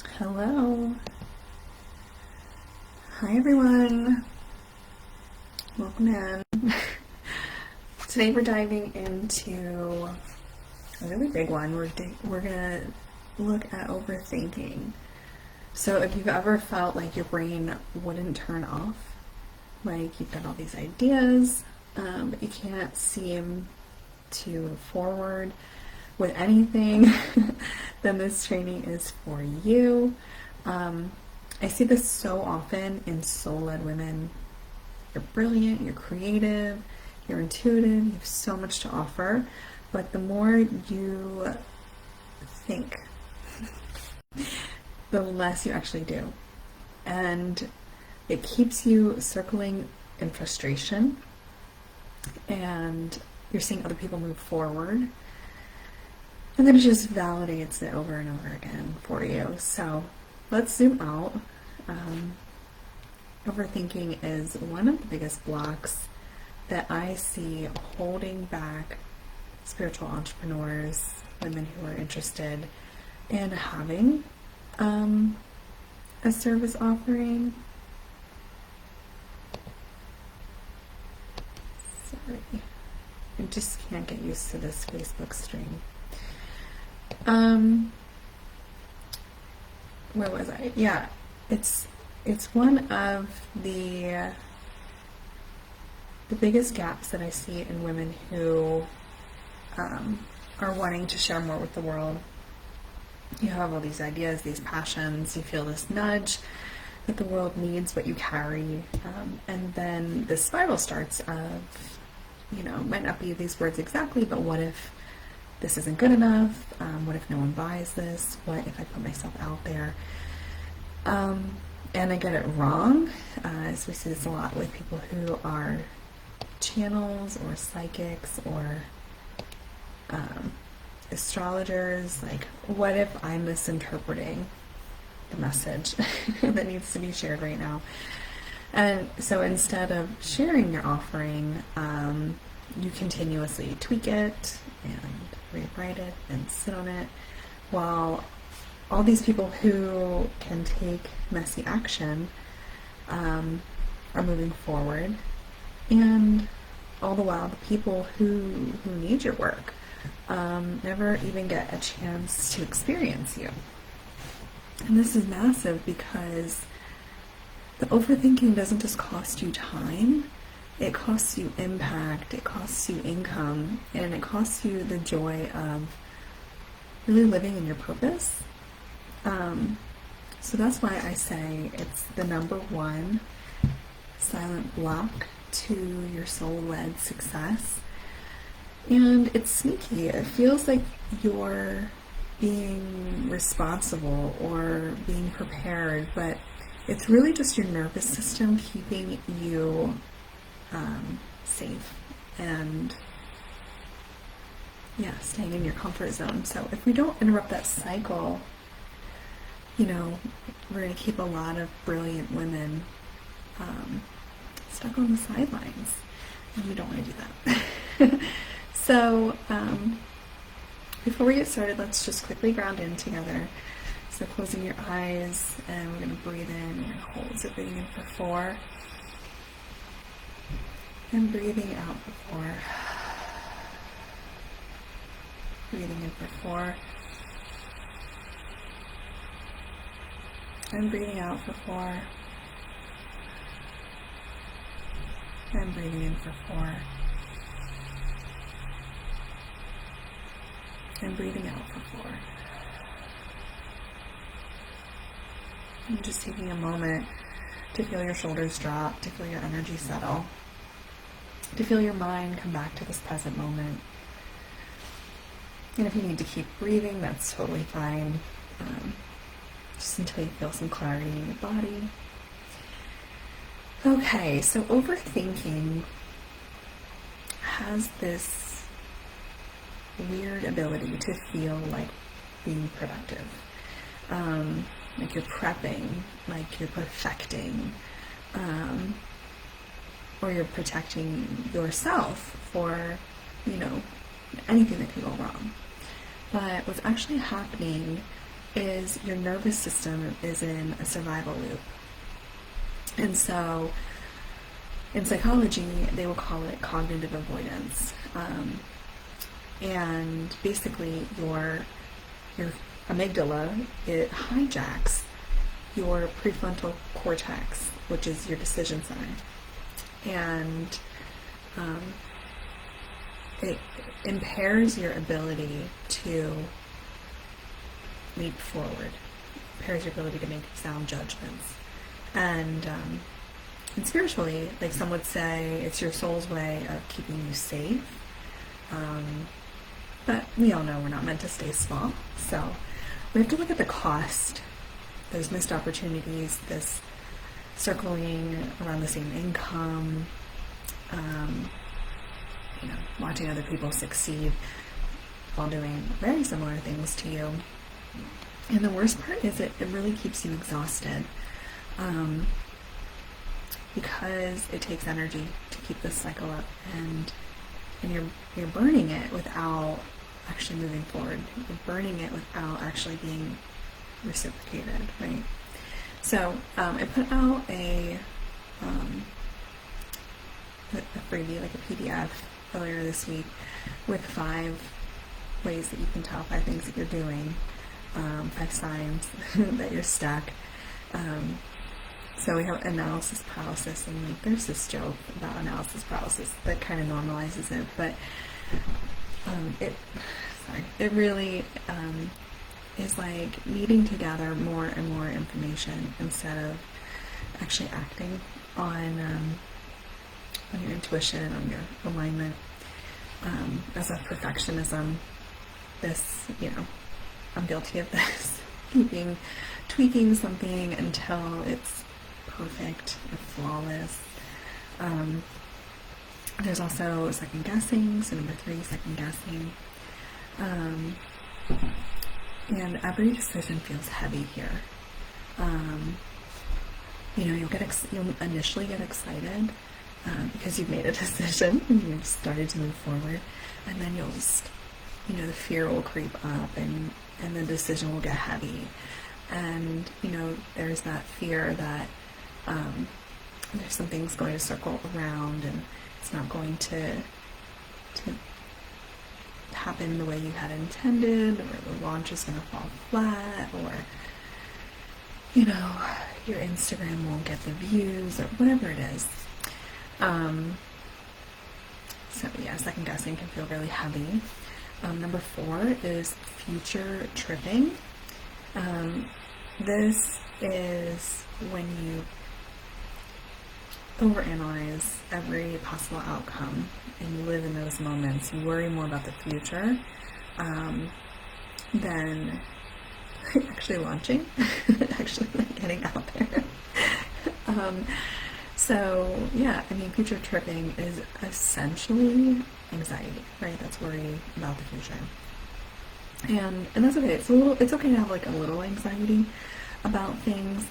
Hello. Hi everyone. Welcome in. Today we're diving into a really big one. We're gonna look at overthinking. So if you've ever felt like your brain wouldn't turn off, like you've got all these ideas, but you can't seem to move forward with anything, then this training is for you. I see this so often in soul-led women. You're brilliant, you're creative, you're intuitive, you have so much to offer, but the more you think, the less you actually do. And it keeps you circling in frustration, and you're seeing other people move forward, and then it just validates it over and over again for you. So let's zoom out. Overthinking is one of the biggest blocks that I see holding back spiritual entrepreneurs, women who are interested in having a service offering. Sorry, I just can't get used to this Facebook stream. Where was I? Yeah, it's one of the biggest gaps that I see in women who are wanting to share more with the world. You have all these ideas, these passions, you feel this nudge that the world needs what you carry, and then the spiral starts of, might not be these words exactly, but what if this isn't good enough? What if no one buys this? What if I put myself out there? And I get it wrong, as we see this a lot with people who are channels or psychics or astrologers. Like, what if I'm misinterpreting the message that needs to be shared right now? And so instead of sharing your offering, you continuously tweak it and rewrite it and sit on it, while all these people who can take messy action are moving forward, and all the while the people who need your work never even get a chance to experience you. And this is massive, because the overthinking doesn't just cost you time, it costs you impact, it costs you income, and it costs you the joy of really living in your purpose. So that's why I say it's the number one silent block to your soul-led success. And it's sneaky. It feels like you're being responsible or being prepared, but it's really just your nervous system keeping you safe and staying in your comfort zone. So if we don't interrupt that cycle, we're going to keep a lot of brilliant women stuck on the sidelines, and we don't want to do that. So before we get started, let's just quickly ground in together. So closing your eyes, and we're going to breathe in, we're going to hold. So breathing in for 4, and breathing out for 4. Breathing in for 4. And breathing out for 4. And breathing in for 4. And breathing out for 4. And just taking a moment to feel your shoulders drop, to feel your energy settle, to feel your mind come back to this present moment. And if you need to keep breathing, that's totally fine. Just until you feel some clarity in your body. Okay, so overthinking has this weird ability to feel like being productive. Like you're prepping, like you're perfecting, or you're protecting yourself for, anything that could go wrong. But what's actually happening is your nervous system is in a survival loop. And so in psychology, they will call it cognitive avoidance. And basically your amygdala, it hijacks your prefrontal cortex, which is your decision center. And it impairs your ability to leap forward, impairs your ability to make sound judgments. And spiritually, like some would say, it's your soul's way of keeping you safe. But we all know we're not meant to stay small. So we have to look at the cost, those missed opportunities, this circling around the same income, watching other people succeed while doing very similar things to you. And the worst part is it really keeps you exhausted, because it takes energy to keep this cycle up, and you're burning it without actually moving forward. You're burning it without actually being reciprocated, right? So I put out a freebie, like a PDF, earlier this week with 5 ways that you can tell, 5 things that you're doing, 5 signs that you're stuck. So we have analysis paralysis, and like there's this joke about analysis paralysis that kind of normalizes it, but it really is like needing to gather more and more information instead of actually acting on your intuition, on your alignment. As a perfectionism, I'm guilty of this, tweaking something until it's perfect or flawless. There's also second guessing, so number 3, second guessing. And every decision feels heavy here. You'll initially get excited because you've made a decision and you've started to move forward, and then you'll just, the fear will creep up, and the decision will get heavy. And there's that fear that there's some things going to circle around, and it's not going to happen the way you had intended, or the launch is going to fall flat, or your Instagram won't get the views, or whatever it is. Second guessing can feel really heavy. Number 4 is future tripping. This is when you overanalyze every possible outcome and you live in those moments. You worry more about the future than actually launching, actually getting out there. Future tripping is essentially anxiety, right? That's worry about the future. And that's okay. It's okay to have like a little anxiety about things,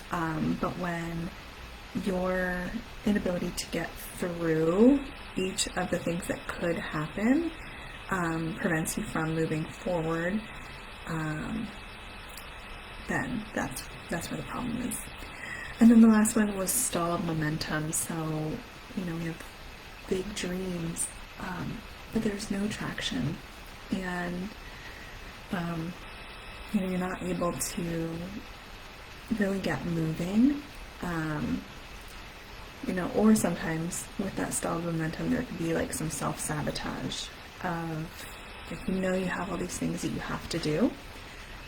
but when your inability to get through each of the things that could happen prevents you from moving forward, then that's where the problem is. And then the last one was stalled momentum. So, we have big dreams, but there's no traction, and you're not able to really get moving. Or sometimes with that stalled momentum, there could be like some self-sabotage of, like, you have all these things that you have to do,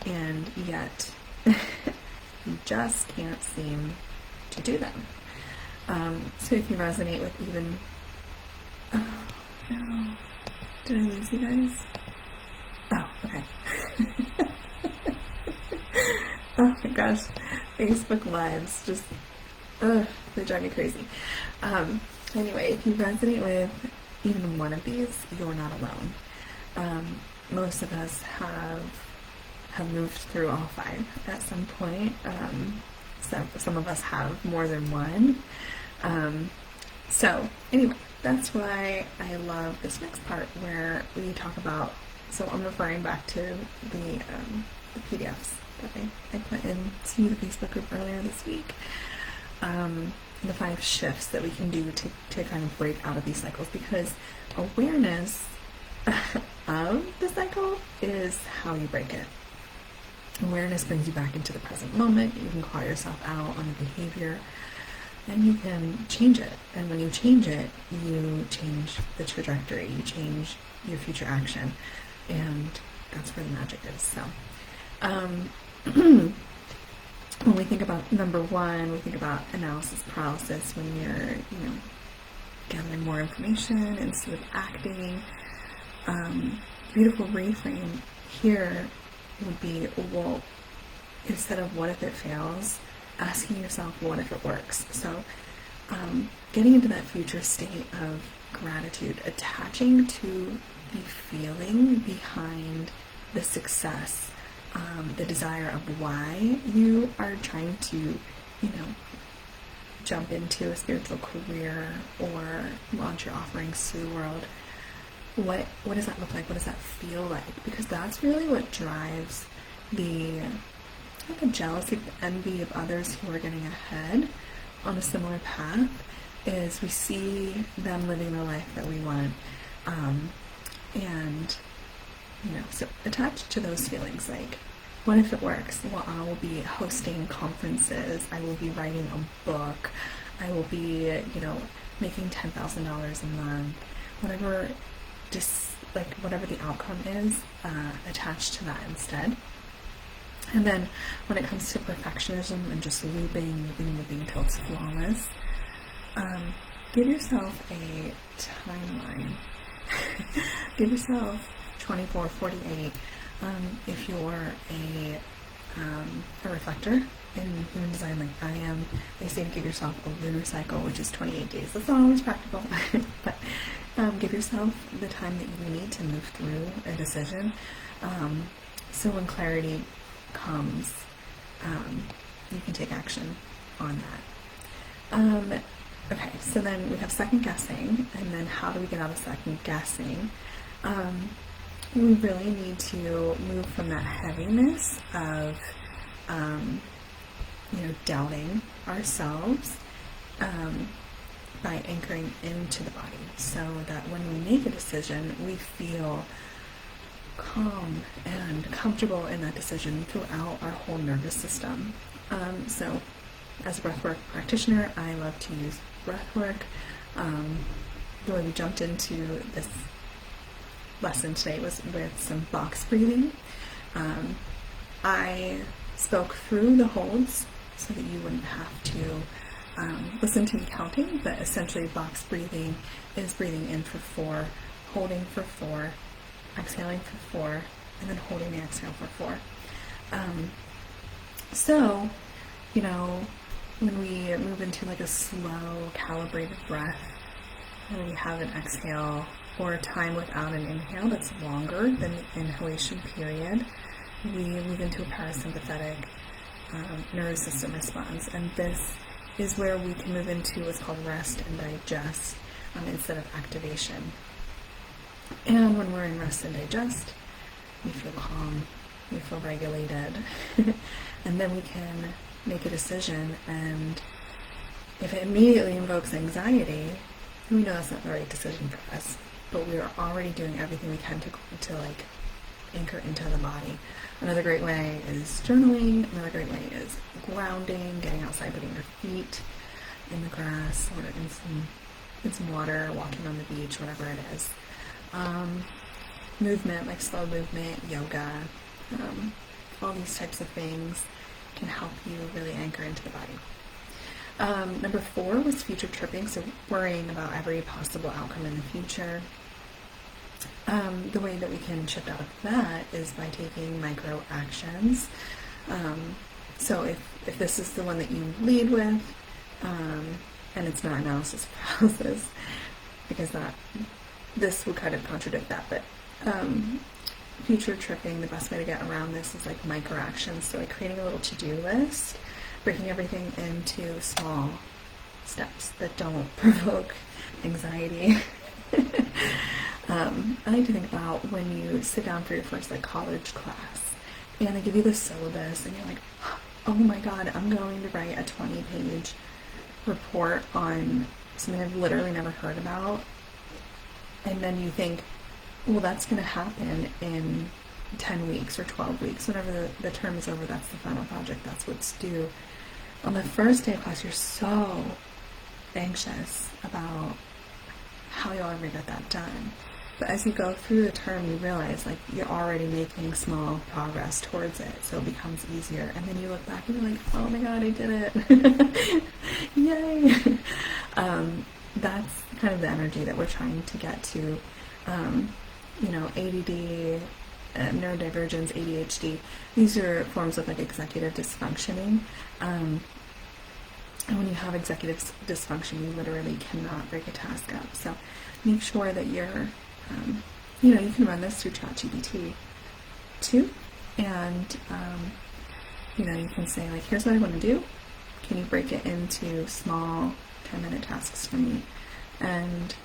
and yet you just can't seem to do them. So if you resonate with even, oh no, did I lose you guys? Oh, okay. Oh my gosh, Facebook Lives just, they drive me crazy. Anyway, if you resonate with even one of these, you're not alone. Most of us have moved through all 5 at some point. Some of us have more than one. So anyway, that's why I love this next part where we talk about, so I'm referring back to the PDFs that I put into the Facebook group earlier this week. The 5 shifts that we can do to kind of break out of these cycles, because awareness of the cycle is how you break it. Awareness brings you back into the present moment. You can call yourself out on a behavior and you can change it. And when you change it, you change the trajectory, you change your future action. And that's where the magic is. So, when we think about number 1, we think about analysis paralysis, when you're, gathering more information instead of acting. Beautiful reframe here would be, well, instead of what if it fails, asking yourself what if it works. So getting into that future state of gratitude, attaching to the feeling behind the success, the desire of why you are trying to, jump into a spiritual career or launch your offerings to the world. What does that look like? What does that feel like? Because that's really what drives the jealousy, the envy of others who are getting ahead on a similar path, is we see them living the life that we want. So attached to those feelings, like, what if it works? Well, I will be hosting conferences, I will be writing a book, I will be, making $10,000 a month, whatever the outcome is, attached to that instead. And then when it comes to perfectionism and just looping until it's flawless, give yourself a timeline. Give yourself 24, 48. If you're a reflector in human design like I am, they say to give yourself a lunar cycle, which is 28 days. That's not always practical, but give yourself the time that you need to move through a decision. So when clarity comes, you can take action on that. Okay, so then we have second guessing, and then how do we get out of second guessing? We really need to move from that heaviness of, doubting ourselves, by anchoring into the body, so that when we make a decision, we feel calm and comfortable in that decision throughout our whole nervous system. So as a breathwork practitioner, I love to use breathwork. The way we jumped into this lesson today was with some box breathing. I spoke through the holds so that you wouldn't have to listen to me counting, but essentially box breathing is breathing in for 4, holding for 4, exhaling for 4, and then holding the exhale for 4. So, when we move into like a slow, calibrated breath, and we have an exhale or a time without an inhale that's longer than the inhalation period, we move into a parasympathetic nervous system response. And this is where we can move into what's called rest and digest instead of activation. And when we're in rest and digest, we feel calm, we feel regulated, and then we can make a decision. And if it immediately invokes anxiety, we know that's not the right decision for us, but we are already doing everything we can to anchor into the body. Another great way is journaling. Another great way is grounding, getting outside, putting your feet in the grass or in some water, walking on the beach, whatever it is. Movement, like slow movement, yoga, all these types of things can help you really anchor into the body. Number 4 was future tripping, so worrying about every possible outcome in the future. The way that we can shift out of that is by taking micro actions. So if this is the one that you lead with, and it's not analysis paralysis, because this would kind of contradict that, but future tripping, the best way to get around this is like micro actions. So like creating a little to-do list, breaking everything into small steps that don't provoke anxiety. I like to think about when you sit down for your first college class, and they give you the syllabus, and you're like, oh my god, I'm going to write a 20-page report on something I've literally never heard about. And then you think, well, that's going to happen in 10 weeks or 12 weeks. Whenever the term is over, that's the final project. That's what's due. On the first day of class, you're so anxious about how you'll ever get that done. But as you go through the term, you realize like you're already making small progress towards it, so it becomes easier. And then you look back and you're like, oh my god, I did it! Yay! That's kind of the energy that we're trying to get to. ADD, neurodivergence, ADHD. These are forms of like executive dysfunctioning. And when you have executive dysfunction, you literally cannot break a task up. So make sure that you're you can run this through ChatGPT too, and you can say like, here's what I want to do. Can you break it into small 10-minute tasks for me? And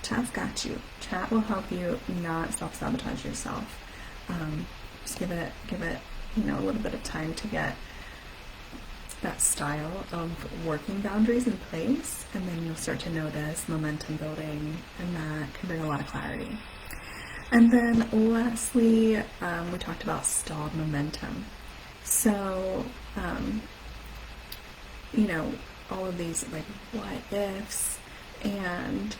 Chat's got you. Chat will help you not self-sabotage yourself. Just give it a little bit of time to get that style of working boundaries in place, and then you'll start to notice momentum building, and that can bring a lot of clarity. And then lastly, we talked about stalled momentum. So, all of these like what ifs and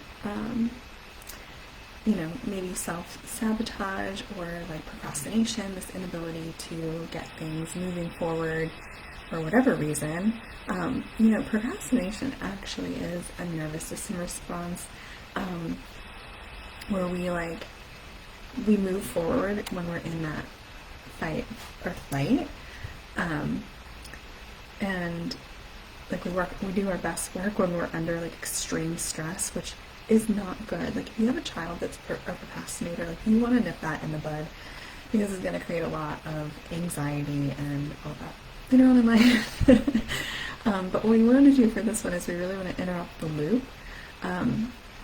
maybe self-sabotage or like procrastination, this inability to get things moving forward for whatever reason. Procrastination actually is a nervous system response where we move forward when we're in that fight or flight, and like we do our best work when we're under like extreme stress, which is not good. Like if you have a child that's a procrastinator, like you want to nip that in the bud, because it's going to create a lot of anxiety and all that later on in life. But what we want to do for this one is we really want to interrupt the loop.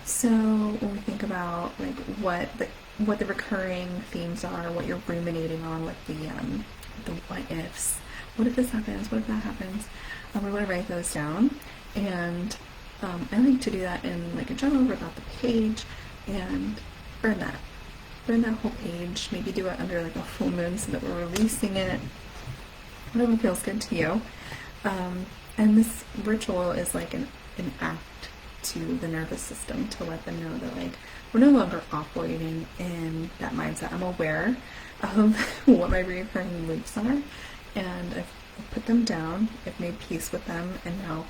So when we think about like what the recurring themes are, what you're ruminating on with the what ifs, what if this happens, what if that happens, we want to write those down. And I like to do that in like a journal or about the page, and burn that whole page. Maybe do it under like a full moon so that we're releasing it, whatever feels good to you. And this ritual is like an act to the nervous system to let them know that like we're no longer operating in that mindset. I'm aware of what my recurring loops are, and I've put them down, I've made peace with them, and now,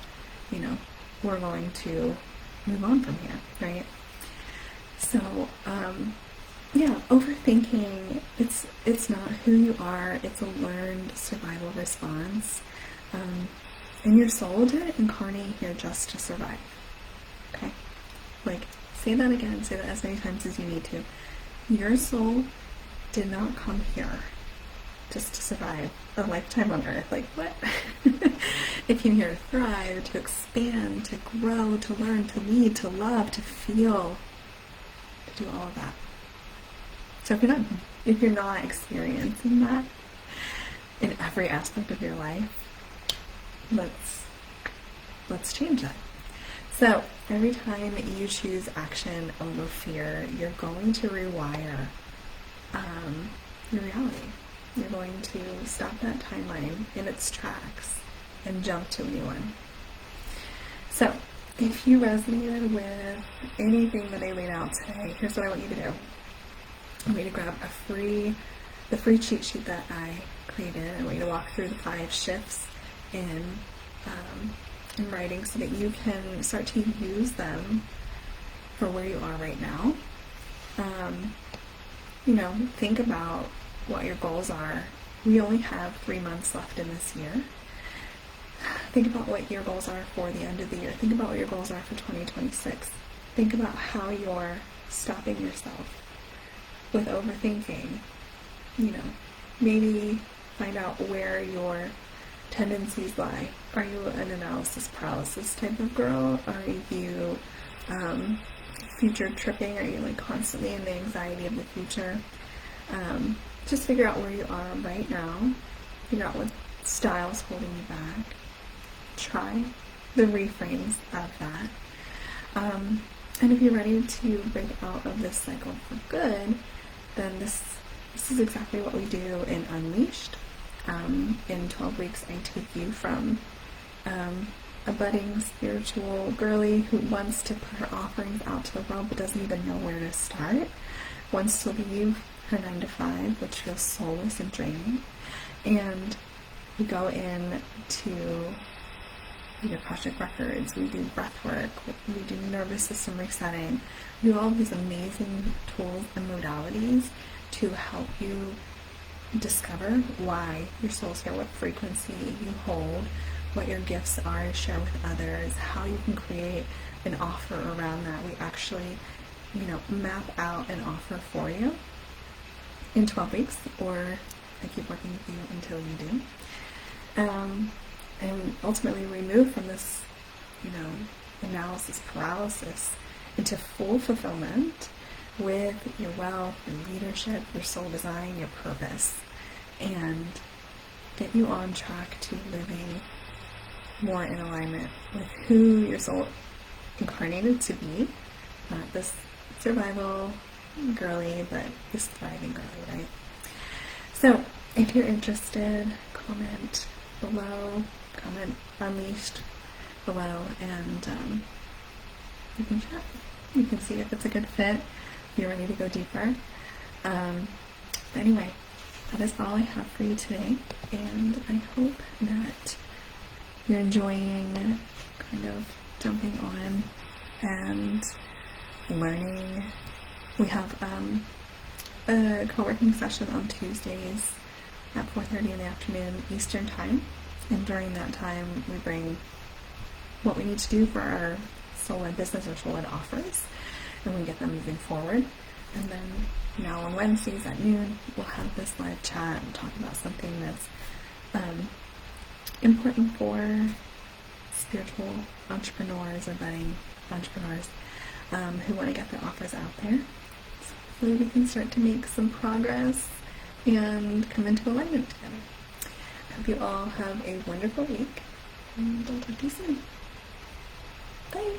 we're going to move on from here, right? So, overthinking, it's not who you are, it's a learned survival response. And your soul didn't incarnate here just to survive. Okay? Like, say that again, say that as many times as you need to. Your soul did not come here just to survive a lifetime on Earth. Like, what? It came here to thrive, to expand, to grow, to learn, to lead, to love, to feel, to do all of that. So if you're not experiencing that in every aspect of your life, let's change that. So every time you choose action over fear, you're going to rewire your reality. You're going to stop that timeline in its tracks and jump to a new one. So if you resonated with anything that I laid out today, here's what I want you to do. I want you to grab the free cheat sheet that I created. I want you to walk through the 5 shifts in writing so that you can start to use them for where you are right now. Think about what your goals are. We only have 3 months left in this year. Think about what your goals are for the end of the year. Think about what your goals are for 2026. Think about how you're stopping yourself with overthinking. Maybe find out where your tendencies lie. Are you an analysis paralysis type of girl? Are you future tripping? Are you like constantly in the anxiety of the future? just figure out where you are right now. Figure out what style's holding you back. Try the reframes of that. And if you're ready to break out of this cycle for good, then this is exactly what we do in Unleashed. In 12 weeks, I take you from a budding spiritual girly who wants to put her offerings out to the world but doesn't even know where to start, wants to leave her 9 to 5, which feels soulless and draining, and we go in to your Akashic records, we do breath work, we do nervous system resetting, we do all these amazing tools and modalities to help you discover why your soul's here, what frequency you hold, what your gifts are to share with others, how you can create an offer around that. We actually, map out an offer for you in 12 weeks, or I keep working with you until you do. And ultimately we move from this, analysis paralysis into full fulfillment with your wealth, your leadership, your soul design, your purpose, and get you on track to living more in alignment with who your soul incarnated to be. Not this survival girly, but this thriving girly, right? So if you're interested, comment below, comment Unleashed below, and you can chat. You can see if it's a good fit, if you're ready to go deeper. Anyway, that is all I have for you today, and I hope that you're enjoying kind of jumping on and learning. We have a co-working session on Tuesdays at 4:30 in the afternoon Eastern Time, and during that time we bring what we need to do for our soul-led business or soul-led offers, and we get them moving forward. And then now on Wednesdays at noon we'll have this live chat and talk about something that's important for spiritual entrepreneurs or budding entrepreneurs who want to get their offers out there. So hopefully we can start to make some progress and come into alignment together. I hope you all have a wonderful week, and I'll talk to you soon. Bye!